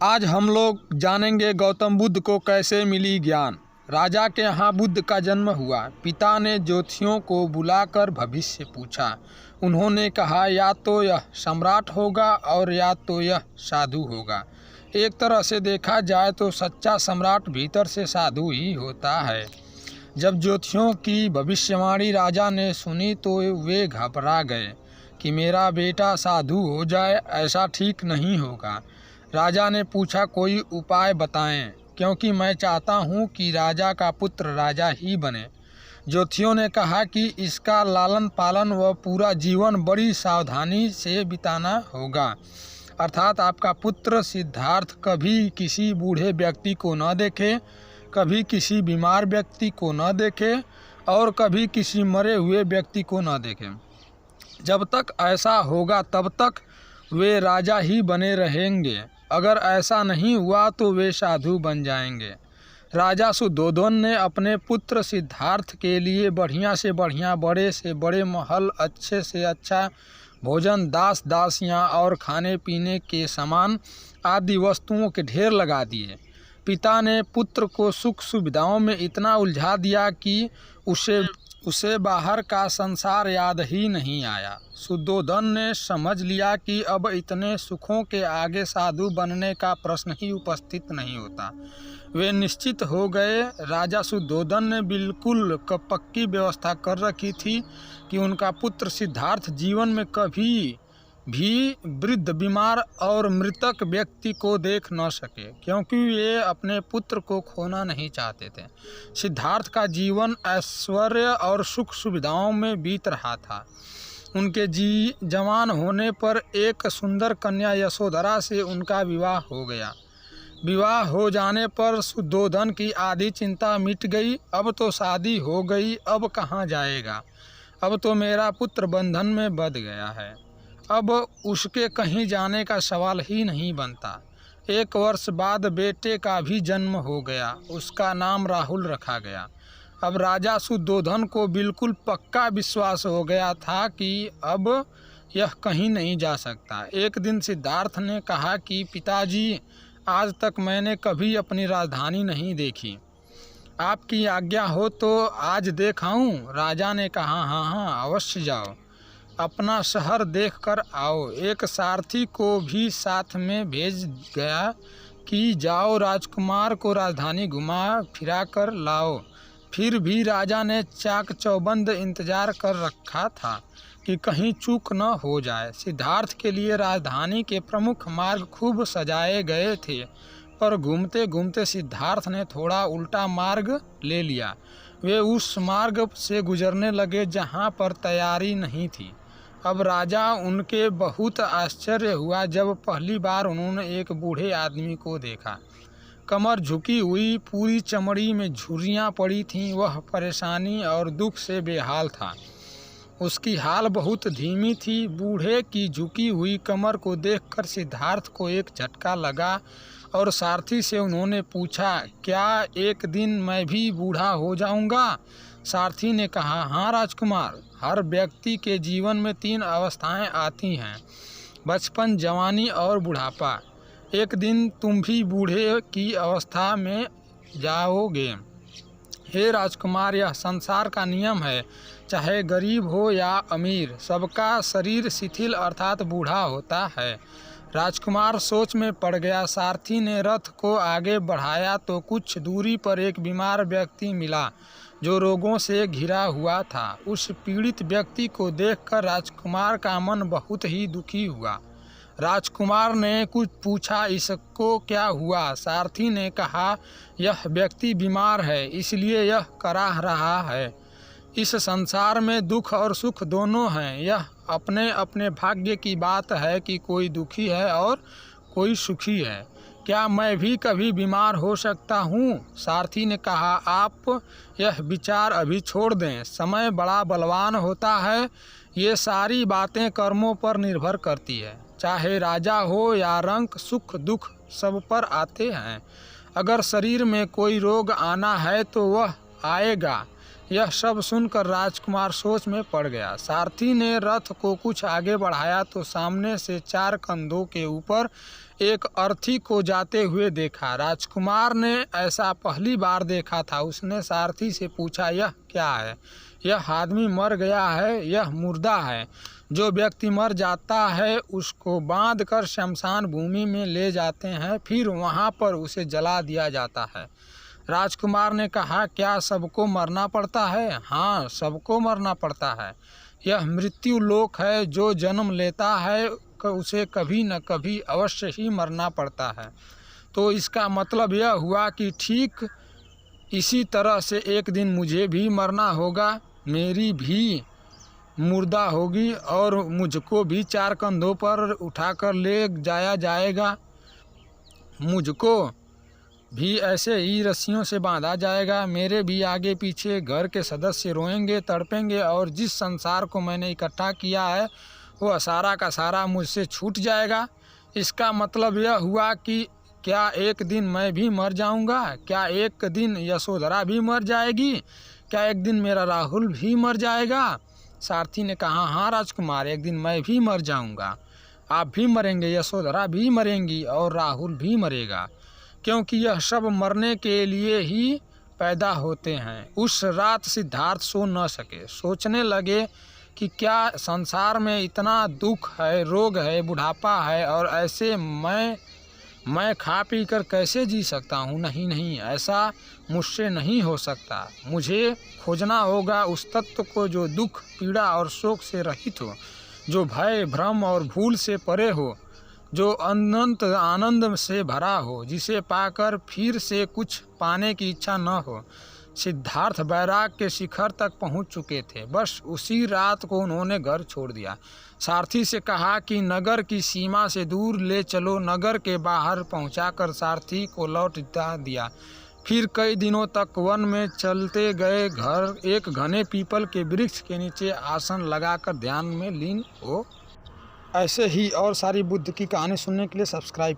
आज हम लोग जानेंगे गौतम बुद्ध को कैसे मिली ज्ञान। राजा के यहाँ बुद्ध का जन्म हुआ। पिता ने ज्योतिषियों को बुलाकर भविष्य पूछा। उन्होंने कहा या तो यह सम्राट होगा और या तो यह साधु होगा। एक तरह से देखा जाए तो सच्चा सम्राट भीतर से साधु ही होता है। जब ज्योतिषियों की भविष्यवाणी राजा ने सुनी तो वे घबरा गए कि मेरा बेटा साधु हो जाए, ऐसा ठीक नहीं होगा। राजा ने पूछा कोई उपाय बताएं, क्योंकि मैं चाहता हूं कि राजा का पुत्र राजा ही बने। ज्योतिषियों ने कहा कि इसका लालन पालन व पूरा जीवन बड़ी सावधानी से बिताना होगा। अर्थात आपका पुत्र सिद्धार्थ कभी किसी बूढ़े व्यक्ति को न देखे, कभी किसी बीमार व्यक्ति को न देखे और कभी किसी मरे हुए व्यक्ति को न देखे। जब तक ऐसा होगा तब तक वे राजा ही बने रहेंगे। अगर ऐसा नहीं हुआ तो वे साधु बन जाएंगे। राजा सुद्धोधन ने अपने पुत्र सिद्धार्थ के लिए बढ़िया से बढ़िया, बड़े से बड़े महल, अच्छे से अच्छा भोजन, दास दासियाँ और खाने पीने के सामान आदि वस्तुओं के ढेर लगा दिए। पिता ने पुत्र को सुख सुविधाओं में इतना उलझा दिया कि उसे बाहर का संसार याद ही नहीं आया। शुद्धोधन ने समझ लिया कि अब इतने सुखों के आगे साधु बनने का प्रश्न ही उपस्थित नहीं होता। वे निश्चित हो गए। राजा शुद्धोधन ने बिल्कुल पक्की व्यवस्था कर रखी थी कि उनका पुत्र सिद्धार्थ जीवन में कभी भी वृद्ध, बीमार और मृतक व्यक्ति को देख न सके, क्योंकि वे अपने पुत्र को खोना नहीं चाहते थे। सिद्धार्थ का जीवन ऐश्वर्य और सुख सुविधाओं में बीत रहा था। उनके जवान होने पर एक सुंदर कन्या यशोधरा से उनका विवाह हो गया। विवाह हो जाने पर शुद्धोधन की आधी चिंता मिट गई। अब तो शादी हो गई, अब कहाँ जाएगा? अब तो मेरा पुत्र बंधन में बंध गया है, अब उसके कहीं जाने का सवाल ही नहीं बनता। 1 वर्ष बाद बेटे का भी जन्म हो गया। उसका नाम राहुल रखा गया। अब राजा शुद्धोधन को बिल्कुल पक्का विश्वास हो गया था कि अब यह कहीं नहीं जा सकता। एक दिन सिद्धार्थ ने कहा कि पिताजी, आज तक मैंने कभी अपनी राजधानी नहीं देखी, आपकी आज्ञा हो तो आज देखाऊं? राजा ने कहा हाँ, अवश्य जाओ, अपना शहर देखकर आओ। एक सारथी को भी साथ में भेज गया कि जाओ राजकुमार को राजधानी घुमा फिरा कर लाओ। फिर भी राजा ने चाक चौबंद इंतजार कर रखा था कि कहीं चूक न हो जाए। सिद्धार्थ के लिए राजधानी के प्रमुख मार्ग खूब सजाए गए थे, पर घूमते घूमते सिद्धार्थ ने थोड़ा उल्टा मार्ग ले लिया। वे उस मार्ग से गुजरने लगे जहाँ पर तैयारी नहीं थी। अब राजा उनके बहुत आश्चर्य हुआ जब पहली बार उन्होंने एक बूढ़े आदमी को देखा। कमर झुकी हुई, पूरी चमड़ी में झुर्रियाँ पड़ी थीं। वह परेशानी और दुख से बेहाल था। उसकी हाल बहुत धीमी थी। बूढ़े की झुकी हुई कमर को देखकर सिद्धार्थ को एक झटका लगा और सारथी से उन्होंने पूछा, क्या एक दिन मैं भी बूढ़ा हो जाऊंगा? सारथी ने कहा हाँ राजकुमार, हर व्यक्ति के जीवन में 3 अवस्थाएं आती हैं, बचपन, जवानी और बुढ़ापा। एक दिन तुम भी बूढ़े की अवस्था में जाओगे। हे राजकुमार, यह संसार का नियम है, चाहे गरीब हो या अमीर, सबका शरीर शिथिल अर्थात बूढ़ा होता है। राजकुमार सोच में पड़ गया। सारथी ने रथ को आगे बढ़ाया तो कुछ दूरी पर एक बीमार व्यक्ति मिला जो रोगों से घिरा हुआ था। उस पीड़ित व्यक्ति को देखकर राजकुमार का मन बहुत ही दुखी हुआ। राजकुमार ने कुछ पूछा, इसको क्या हुआ? सारथी ने कहा, यह व्यक्ति बीमार है, इसलिए यह कराह रहा है। इस संसार में दुख और सुख दोनों हैं। यह अपने अपने भाग्य की बात है कि कोई दुखी है और कोई सुखी है। क्या मैं भी कभी बीमार हो सकता हूँ? सारथी ने कहा, आप यह विचार अभी छोड़ दें, समय बड़ा बलवान होता है। ये सारी बातें कर्मों पर निर्भर करती है। चाहे राजा हो या रंक, सुख दुख सब पर आते हैं। अगर शरीर में कोई रोग आना है तो वह आएगा। यह सब सुनकर राजकुमार सोच में पड़ गया। सारथी ने रथ को कुछ आगे बढ़ाया तो सामने से 4 कंधों के ऊपर एक अर्थी को जाते हुए देखा। राजकुमार ने ऐसा पहली बार देखा था। उसने सारथी से पूछा, यह क्या है? यह आदमी मर गया है, यह मुर्दा है। जो व्यक्ति मर जाता है उसको बांधकर शमशान भूमि में ले जाते हैं, फिर वहाँ पर उसे जला दिया जाता है। राजकुमार ने कहा, क्या सबको मरना पड़ता है? हाँ, सबको मरना पड़ता है। यह मृत्यु लोक है। जो जन्म लेता है उसे कभी न कभी अवश्य ही मरना पड़ता है। तो इसका मतलब यह हुआ कि ठीक इसी तरह से एक दिन मुझे भी मरना होगा। मेरी भी मुर्दा होगी और मुझको भी 4 कंधों पर उठाकर ले जाया जाएगा। मुझको भी ऐसे ही रस्सियों से बांधा जाएगा। मेरे भी आगे पीछे घर के सदस्य रोएंगे, तड़पेंगे और जिस संसार को मैंने इकट्ठा किया है वह सारा का सारा मुझसे छूट जाएगा। इसका मतलब यह हुआ कि क्या एक दिन मैं भी मर जाऊंगा? क्या एक दिन यशोधरा भी मर जाएगी? क्या एक दिन मेरा राहुल भी मर जाएगा? सारथी ने कहा, हाँ राजकुमार, एक दिन मैं भी मर जाऊंगा। आप भी मरेंगे, यशोधरा भी मरेंगी और राहुल भी मरेगा, क्योंकि यह सब मरने के लिए ही पैदा होते हैं। उस रात सिद्धार्थ सो न सके। सोचने लगे कि क्या संसार में इतना दुख है, रोग है, बुढ़ापा है और ऐसे मैं खा पी कर कैसे जी सकता हूँ? नहीं नहीं, ऐसा मुझसे नहीं हो सकता। मुझे खोजना होगा उस तत्व को जो दुख, पीड़ा और शोक से रहित हो, जो भय, भ्रम और भूल से परे हो, जो अनंत आनंद से भरा हो, जिसे पाकर फिर से कुछ पाने की इच्छा न हो। सिद्धार्थ वैराग के शिखर तक पहुंच चुके थे। बस उसी रात को उन्होंने घर छोड़ दिया। सारथी से कहा कि नगर की सीमा से दूर ले चलो। नगर के बाहर पहुंचाकर सारथी को लौट दिया। फिर कई दिनों तक वन में चलते गए। घर एक घने पीपल के वृक्ष के नीचे आसन लगाकर ध्यान में लीन हो। ऐसे ही और सारी बुद्ध की कहानी सुनने के लिए सब्सक्राइब